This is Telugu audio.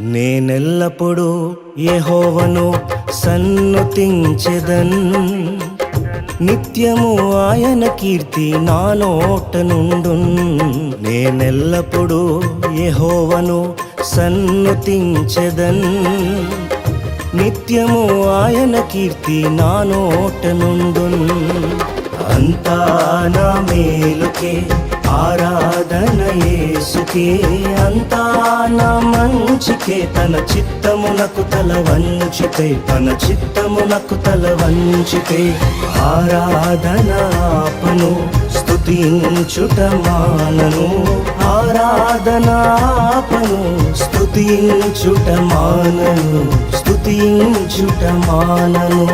నేనెల్లప్పుడూ యెహోవాను సన్నుతించెదన్, నిత్యము ఆయన కీర్తి నా నోట నుండున్. నేనెల్లప్పుడూ యెహోవాను సన్నుతించెదన్, నిత్యము ఆయన కీర్తి నా నోట నుండున్. అంతా నా మేలుకే ఆరాధన యేసుకే, అంతా నా మంచికే. తన చిత్తమునకు తల వంచితే, తన చిత్తమునకు తల వంచితే ఆరాధన ఆపను, స్తుతించుట మానను. ఆరాధన ఆపను, స్తుతించుట మానను, స్తుతించుట మానను.